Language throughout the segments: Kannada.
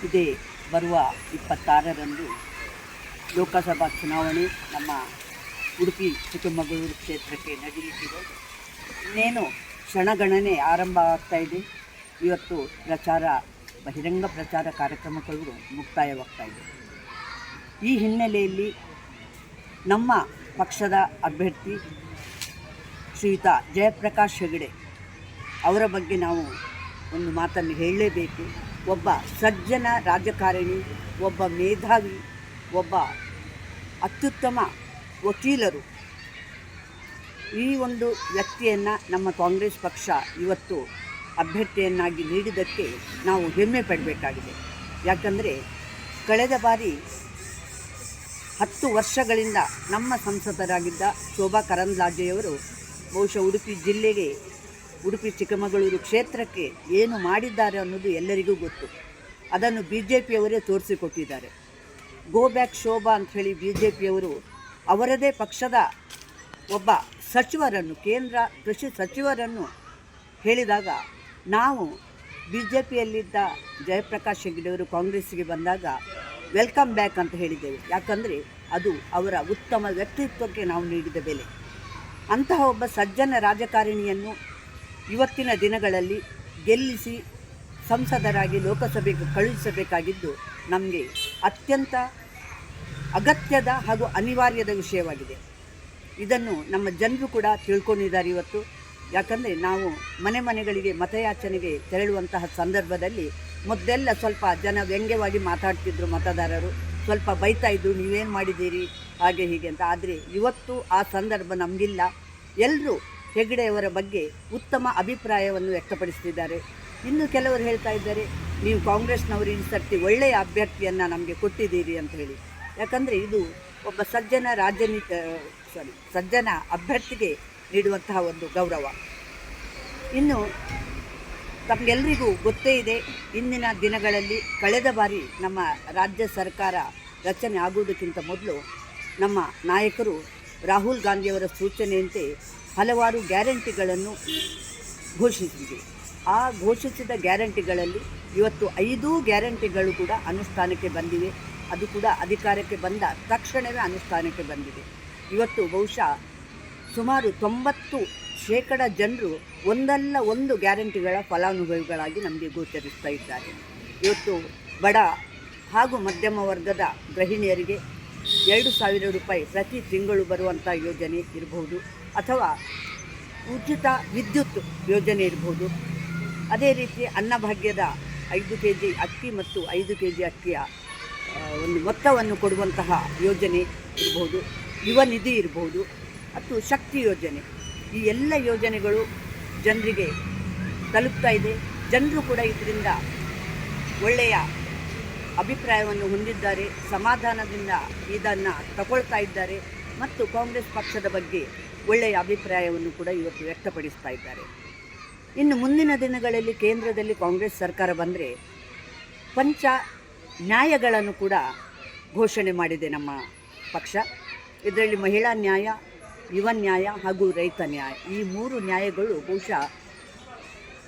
ಇದೇ ಬರುವ 26ರಂದು ಲೋಕಸಭಾ ಚುನಾವಣೆ ನಮ್ಮ ಉಡುಪಿ ಚಿಕ್ಕಮಗಳೂರು ಕ್ಷೇತ್ರಕ್ಕೆ ನಡೆಯಲಿಕ್ಕಿದೆ. ಇನ್ನೇನು ಕ್ಷಣಗಣನೆ ಆರಂಭ ಆಗ್ತಾಯಿದೆ. ಇವತ್ತು ಬಹಿರಂಗ ಪ್ರಚಾರ ಕಾರ್ಯಕ್ರಮಗಳು ಮುಕ್ತಾಯವಾಗ್ತಾಯಿದೆ. ಈ ಹಿನ್ನೆಲೆಯಲ್ಲಿ ನಮ್ಮ ಪಕ್ಷದ ಅಭ್ಯರ್ಥಿ ಶ್ರೀಯುತ ಜಯಪ್ರಕಾಶ್ ಹೆಗಡೆ ಅವರ ಬಗ್ಗೆ ನಾವು ಒಂದು ಮಾತನ್ನು ಹೇಳಲೇಬೇಕು. ಒಬ್ಬ ಸಜ್ಜನ ರಾಜಕಾರಣಿ, ಒಬ್ಬ ಮೇಧಾವಿ, ಒಬ್ಬ ಅತ್ಯುತ್ತಮ ವಕೀಲರು. ಈ ಒಂದು ವ್ಯಕ್ತಿಯನ್ನು ನಮ್ಮ ಕಾಂಗ್ರೆಸ್ ಪಕ್ಷ ಇವತ್ತು ಅಭ್ಯರ್ಥಿಯನ್ನಾಗಿ ನೀಡಿದ್ದಕ್ಕೆ ನಾವು ಹೆಮ್ಮೆ ಪಡಬೇಕಾಗಿದೆ. ಯಾಕಂದರೆ ಕಳೆದ ಬಾರಿ 10 ವರ್ಷಗಳಿಂದ ನಮ್ಮ ಸಂಸದರಾಗಿದ್ದ ಶೋಭಾ ಕರಂದ್ಲಾಜೆಯವರು ಬಹುಶಃ ಉಡುಪಿ ಜಿಲ್ಲೆಗೆ, ಉಡುಪಿ ಚಿಕ್ಕಮಗಳೂರು ಕ್ಷೇತ್ರಕ್ಕೆ ಏನು ಮಾಡಿದ್ದಾರೆ ಅನ್ನೋದು ಎಲ್ಲರಿಗೂ ಗೊತ್ತು. ಅದನ್ನು BJPಯವರೇ ತೋರಿಸಿಕೊಟ್ಟಿದ್ದಾರೆ. ಗೋ ಬ್ಯಾಕ್ ಶೋಭಾ ಅಂಥೇಳಿ BJPಯವರು ಅವರದೇ ಪಕ್ಷದ ಒಬ್ಬ ಸಚಿವರನ್ನು, ಕೇಂದ್ರ ಕೃಷಿ ಸಚಿವರನ್ನು ಹೇಳಿದಾಗ ನಾವು BJPಯಲ್ಲಿದ್ದ ಜಯಪ್ರಕಾಶ್ ಹೆಗಡೆಯವರು ಕಾಂಗ್ರೆಸ್ಸಿಗೆ ಬಂದಾಗ ವೆಲ್ಕಮ್ ಬ್ಯಾಕ್ ಅಂತ ಹೇಳಿದ್ದೇವೆ. ಯಾಕಂದರೆ ಅದು ಅವರ ಉತ್ತಮ ವ್ಯಕ್ತಿತ್ವಕ್ಕೆ ನಾವು ನೀಡಿದ ಬೆಲೆ. ಅಂತಹ ಒಬ್ಬ ಸಜ್ಜನ ರಾಜಕಾರಣಿಯನ್ನು ಇವತ್ತಿನ ದಿನಗಳಲ್ಲಿ ಗೆಲ್ಲಿಸಿ ಸಂಸದರಾಗಿ ಲೋಕಸಭೆಗೆ ಕಳುಹಿಸಬೇಕಾಗಿದ್ದು ನಮಗೆ ಅತ್ಯಂತ ಅಗತ್ಯದ ಹಾಗೂ ಅನಿವಾರ್ಯದ ವಿಷಯವಾಗಿದೆ. ಇದನ್ನು ನಮ್ಮ ಜನರು ಕೂಡ ತಿಳ್ಕೊಂಡಿದ್ದಾರೆ ಇವತ್ತು. ಯಾಕಂದರೆ ನಾವು ಮನೆಗಳಿಗೆ ಮತಯಾಚನೆಗೆ ತೆರಳುವಂತಹ ಸಂದರ್ಭದಲ್ಲಿ ಮೊದಲೆಲ್ಲ ಸ್ವಲ್ಪ ಜನ ವ್ಯಂಗ್ಯವಾಗಿ ಮಾತಾಡ್ತಿದ್ರು, ಮತದಾರರು ಸ್ವಲ್ಪ ಬೈತಾ ಇದ್ದರು, ನೀವೇನು ಮಾಡಿದ್ದೀರಿ ಹಾಗೆ ಹೀಗೆ ಅಂತ. ಆದರೆ ಇವತ್ತು ಆ ಸಂದರ್ಭ ನಮಗಿಲ್ಲ. ಎಲ್ಲರೂ ಹೆಗಡೆಯವರ ಬಗ್ಗೆ ಉತ್ತಮ ಅಭಿಪ್ರಾಯವನ್ನು ವ್ಯಕ್ತಪಡಿಸ್ತಿದ್ದಾರೆ. ಇನ್ನು ಕೆಲವರು ಹೇಳ್ತಾ ಇದ್ದಾರೆ, ನೀವು ಕಾಂಗ್ರೆಸ್ನವರು ಈ ಸರ್ತಿ ಒಳ್ಳೆಯ ಅಭ್ಯರ್ಥಿಯನ್ನು ನಮಗೆ ಕೊಟ್ಟಿದ್ದೀರಿ ಅಂತ ಹೇಳಿ. ಯಾಕಂದರೆ ಇದು ಒಬ್ಬ ಸಜ್ಜನ ಅಭ್ಯರ್ಥಿಗೆ ನೀಡುವಂತಹ ಒಂದು ಗೌರವ. ಇನ್ನು ತಮಗೆಲ್ಲರಿಗೂ ಗೊತ್ತೇ ಇದೆ, ಇಂದಿನ ದಿನಗಳಲ್ಲಿ ಕಳೆದ ಬಾರಿ ನಮ್ಮ ರಾಜ್ಯ ಸರ್ಕಾರ ರಚನೆ ಆಗುವುದಕ್ಕಿಂತ ಮೊದಲು ನಮ್ಮ ನಾಯಕರು ರಾಹುಲ್ ಗಾಂಧಿಯವರ ಸೂಚನೆಯಂತೆ ಹಲವಾರು ಗ್ಯಾರಂಟಿಗಳನ್ನು ಘೋಷಿಸಿದೆ. ಆ ಘೋಷಿಸಿದ ಗ್ಯಾರಂಟಿಗಳಲ್ಲಿ ಇವತ್ತು 5 ಗ್ಯಾರಂಟಿಗಳು ಕೂಡ ಅನುಷ್ಠಾನಕ್ಕೆ ಬಂದಿವೆ. ಅದು ಕೂಡ ಅಧಿಕಾರಕ್ಕೆ ಬಂದ ತಕ್ಷಣವೇ ಅನುಷ್ಠಾನಕ್ಕೆ ಬಂದಿದೆ. ಇವತ್ತು ಬಹುಶಃ ಸುಮಾರು 90% ಜನರು ಒಂದಲ್ಲ ಒಂದು ಗ್ಯಾರಂಟಿಗಳ ಫಲಾನುಭವಿಗಳಾಗಿ ನಮಗೆ ಗೋಚರಿಸ್ತಾ ಇದ್ದಾರೆ. ಇವತ್ತು ಬಡ ಹಾಗೂ ಮಧ್ಯಮ ವರ್ಗದ ಗೃಹಿಣಿಯರಿಗೆ 2,000 ರೂಪಾಯಿ ಪ್ರತಿ ತಿಂಗಳು ಬರುವಂಥ ಯೋಜನೆ ಇರಬಹುದು, ಅಥವಾ ಉಚಿತ ವಿದ್ಯುತ್ ಯೋಜನೆ ಇರಬಹುದು. ಅದೇ ರೀತಿ ಅನ್ನಭಾಗ್ಯದ 5 kg ಅಕ್ಕಿ ಮತ್ತು 5 kg ಅಕ್ಕಿಯ ಒಂದು ಮೊತ್ತವನ್ನು ಕೊಡುವಂತಹ ಯೋಜನೆ ಇರಬಹುದು, ಯುವ ನಿಧಿ ಇರಬಹುದು, ಮತ್ತು ಶಕ್ತಿ ಯೋಜನೆ. ಈ ಎಲ್ಲ ಯೋಜನೆಗಳು ಜನರಿಗೆ ತಲುಪ್ತಾ ಇದೆ. ಜನರು ಕೂಡ ಇದರಿಂದ ಒಳ್ಳೆಯ ಅಭಿಪ್ರಾಯವನ್ನು ಹೊಂದಿದ್ದಾರೆ, ಸಮಾಧಾನದಿಂದ ಇದನ್ನು ತಗೊಳ್ತಾ ಇದ್ದಾರೆ ಮತ್ತು ಕಾಂಗ್ರೆಸ್ ಪಕ್ಷದ ಬಗ್ಗೆ ಒಳ್ಳೆಯ ಅಭಿಪ್ರಾಯವನ್ನು ಕೂಡ ಇವತ್ತು ವ್ಯಕ್ತಪಡಿಸ್ತಾ ಇದ್ದಾರೆ. ಇನ್ನು ಮುಂದಿನ ದಿನಗಳಲ್ಲಿ ಕೇಂದ್ರದಲ್ಲಿ ಕಾಂಗ್ರೆಸ್ ಸರ್ಕಾರ ಬಂದರೆ ಪಂಚ ನ್ಯಾಯಗಳನ್ನು ಕೂಡ ಘೋಷಣೆ ಮಾಡಿದೆ ನಮ್ಮ ಪಕ್ಷ. ಇದರಲ್ಲಿ ಮಹಿಳಾ ನ್ಯಾಯ, ಯುವ ನ್ಯಾಯ ಹಾಗೂ ರೈತ ನ್ಯಾಯ, ಈ 3 ನ್ಯಾಯಗಳು ಬಹುಶಃ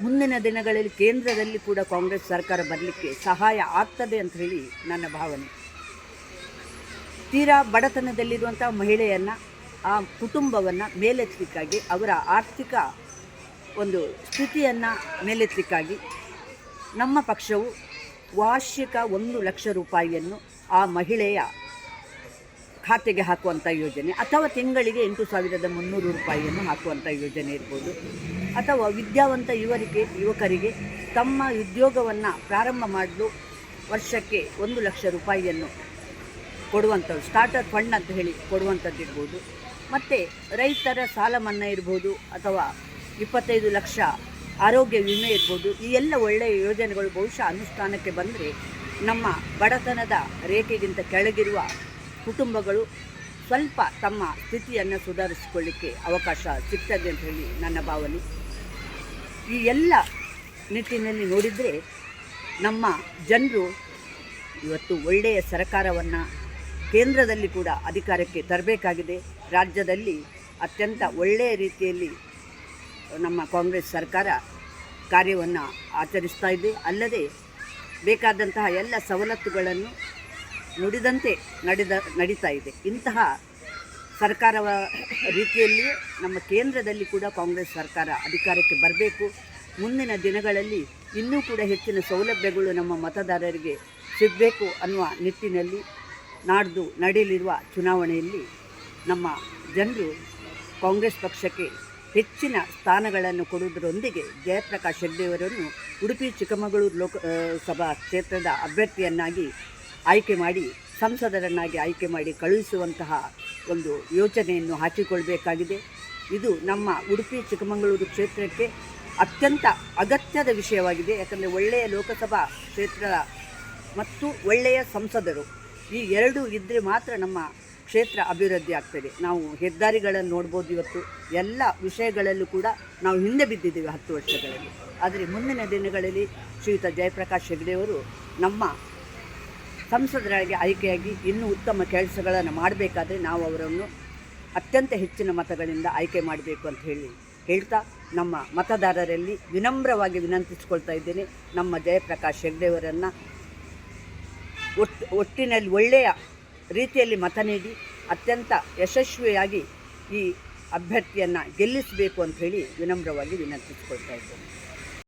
ಮುಂದಿನ ದಿನಗಳಲ್ಲಿ ಕೇಂದ್ರದಲ್ಲಿ ಕೂಡ ಕಾಂಗ್ರೆಸ್ ಸರ್ಕಾರ ಬರಲಿಕ್ಕೆ ಸಹಾಯ ಆಗ್ತದೆ ಅಂತ ಹೇಳಿ ನನ್ನ ಭಾವನೆ. ತೀರಾ ಬಡತನದಲ್ಲಿರುವಂಥ ಮಹಿಳೆಯನ್ನು, ಆ ಕುಟುಂಬವನ್ನು ಮೇಲೆತ್ತಲಿಕ್ಕಾಗಿ, ಅವರ ಆರ್ಥಿಕ ಒಂದು ಸ್ಥಿತಿಯನ್ನು ಮೇಲೆತ್ತಲಿಕ್ಕಾಗಿ ನಮ್ಮ ಪಕ್ಷವು ವಾರ್ಷಿಕ 1 ಲಕ್ಷ ರೂಪಾಯಿಯನ್ನು ಆ ಮಹಿಳೆಯ ಖಾತೆಗೆ ಹಾಕುವಂಥ ಯೋಜನೆ, ಅಥವಾ ತಿಂಗಳಿಗೆ 8,300 ರೂಪಾಯಿಯನ್ನು ಹಾಕುವಂಥ ಯೋಜನೆ ಇರ್ಬೋದು, ಅಥವಾ ವಿದ್ಯಾವಂತ ಯುವಕರಿಗೆ ತಮ್ಮ ಉದ್ಯೋಗವನ್ನು ಪ್ರಾರಂಭ ಮಾಡಲು ವರ್ಷಕ್ಕೆ 1 ಲಕ್ಷ ರೂಪಾಯಿಯನ್ನು ಕೊಡುವಂಥದ್ದು, ಸ್ಟಾರ್ಟರ್ ಫಂಡ್ ಅಂತ ಹೇಳಿ ಕೊಡುವಂಥದ್ದು ಇರ್ಬೋದು. ಮತ್ತು ರೈತರ ಸಾಲ ಮನ್ನಾ ಇರ್ಬೋದು, ಅಥವಾ 25 ಲಕ್ಷ ಆರೋಗ್ಯ ವಿಮೆ ಇರ್ಬೋದು. ಈ ಎಲ್ಲ ಒಳ್ಳೆಯ ಯೋಜನೆಗಳು ಬಹುಶಃ ಅನುಷ್ಠಾನಕ್ಕೆ ಬಂದರೆ ನಮ್ಮ ಬಡತನದ ರೇಖೆಗಿಂತ ಕೆಳಗಿರುವ ಕುಟುಂಬಗಳು ಸ್ವಲ್ಪ ತಮ್ಮ ಸ್ಥಿತಿಯನ್ನು ಸುಧಾರಿಸಿಕೊಳ್ಳಿಕ್ಕೆ ಅವಕಾಶ ಸಿಗ್ತದೆ ಅಂತ ಹೇಳಿ ನನ್ನ ಭಾವನೆ. ಈ ಎಲ್ಲ ನಿಟ್ಟಿನಲ್ಲಿ ನೋಡಿದರೆ ನಮ್ಮ ಜನರು ಇವತ್ತು ಒಳ್ಳೆಯ ಸರ್ಕಾರವನ್ನು ಕೇಂದ್ರದಲ್ಲಿ ಕೂಡ ಅಧಿಕಾರಕ್ಕೆ ತರಬೇಕಾಗಿದೆ. ರಾಜ್ಯದಲ್ಲಿ ಅತ್ಯಂತ ಒಳ್ಳೆಯ ರೀತಿಯಲ್ಲಿ ನಮ್ಮ ಕಾಂಗ್ರೆಸ್ ಸರ್ಕಾರ ಕಾರ್ಯವನ್ನು ಆಚರಿಸ್ತಾ ಇದೆ. ಅಲ್ಲದೆ ಬೇಕಾದಂತಹ ಎಲ್ಲ ಸವಲತ್ತುಗಳನ್ನು ನುಡಿದಂತೆ ನಡೀತಾ ಇದೆ. ಇಂತಹ ಸರ್ಕಾರವ ರೀತಿಯಲ್ಲಿಯೇ ನಮ್ಮ ಕೇಂದ್ರದಲ್ಲಿ ಕೂಡ ಕಾಂಗ್ರೆಸ್ ಸರ್ಕಾರ ಅಧಿಕಾರಕ್ಕೆ ಬರಬೇಕು. ಮುಂದಿನ ದಿನಗಳಲ್ಲಿ ಇನ್ನೂ ಕೂಡ ಹೆಚ್ಚಿನ ಸೌಲಭ್ಯಗಳು ನಮ್ಮ ಮತದಾರರಿಗೆ ಸಿಗಬೇಕು ಅನ್ನುವ ನಿಟ್ಟಿನಲ್ಲಿ ನಾಡ್ದು ನಡೆಯಲಿರುವ ಚುನಾವಣೆಯಲ್ಲಿ ನಮ್ಮ ಜನರು ಕಾಂಗ್ರೆಸ್ ಪಕ್ಷಕ್ಕೆ ಹೆಚ್ಚಿನ ಸ್ಥಾನಗಳನ್ನು ಕೊಡುವುದರೊಂದಿಗೆ ಜಯಪ್ರಕಾಶ್ ಹೆಗ್ಡೆಯವರನ್ನು ಉಡುಪಿ ಚಿಕ್ಕಮಗಳೂರು ಲೋಕಸಭಾ ಕ್ಷೇತ್ರದ ಅಭ್ಯರ್ಥಿಯನ್ನಾಗಿ ಆಯ್ಕೆ ಮಾಡಿ ಸಂಸದರನ್ನಾಗಿ ಆಯ್ಕೆ ಮಾಡಿ ಕಳುಹಿಸುವಂತಹ ಒಂದು ಯೋಚನೆಯನ್ನು ಹಾಕಿಕೊಳ್ಬೇಕಾಗಿದೆ. ಇದು ನಮ್ಮ ಉಡುಪಿ ಚಿಕ್ಕಮಗಳೂರು ಕ್ಷೇತ್ರಕ್ಕೆ ಅತ್ಯಂತ ಅಗತ್ಯದ ವಿಷಯವಾಗಿದೆ. ಯಾಕಂದರೆ ಒಳ್ಳೆಯ ಲೋಕಸಭಾ ಕ್ಷೇತ್ರ ಮತ್ತು ಒಳ್ಳೆಯ ಸಂಸದರು ಈ ಎರಡೂ ಇದ್ದರೆ ಮಾತ್ರ ನಮ್ಮ ಕ್ಷೇತ್ರ ಅಭಿವೃದ್ಧಿ ಆಗ್ತದೆ. ನಾವು ಹೆದ್ದಾರಿಗಳನ್ನು ನೋಡ್ಬೋದು. ಇವತ್ತು ಎಲ್ಲ ವಿಷಯಗಳಲ್ಲೂ ಕೂಡ ನಾವು ಹಿಂದೆ ಬಿದ್ದಿದ್ದೀವಿ 10 ವರ್ಷಗಳಲ್ಲಿ. ಆದರೆ ಮುಂದಿನ ದಿನಗಳಲ್ಲಿ ಶ್ರೀಯುತ ಜಯಪ್ರಕಾಶ್ ಹೆಗ್ಡೆಯವರು ನಮ್ಮ ಸಂಸದರಾಗಿ ಆಯ್ಕೆಯಾಗಿ ಇನ್ನೂ ಉತ್ತಮ ಕೆಲಸಗಳನ್ನು ಮಾಡಬೇಕಾದ್ರೆ ನಾವು ಅವರನ್ನು ಅತ್ಯಂತ ಹೆಚ್ಚಿನ ಮತಗಳಿಂದ ಆಯ್ಕೆ ಮಾಡಬೇಕು ಅಂತ ಹೇಳ್ತಾ ನಮ್ಮ ಮತದಾರರಲ್ಲಿ ವಿನಮ್ರವಾಗಿ ವಿನಂತಿಸಿಕೊಳ್ತಾ ಇದ್ದೇನೆ. ನಮ್ಮ ಜಯಪ್ರಕಾಶ್ ಹೆಗ್ಡೆಯವರನ್ನು ಒಟ್ಟಿನಲ್ಲಿ ಒಳ್ಳೆಯ ರೀತಿಯಲ್ಲಿ ಮತ ನೀಡಿ ಅತ್ಯಂತ ಯಶಸ್ವಿಯಾಗಿ ಈ ಅಭ್ಯರ್ಥಿಯನ್ನು ಗೆಲ್ಲಿಸಬೇಕು ಅಂತ ಹೇಳಿ ವಿನಮ್ರವಾಗಿ ವಿನಂತಿಸಿಕೊಳ್ತಾ ಇದ್ದೇನೆ.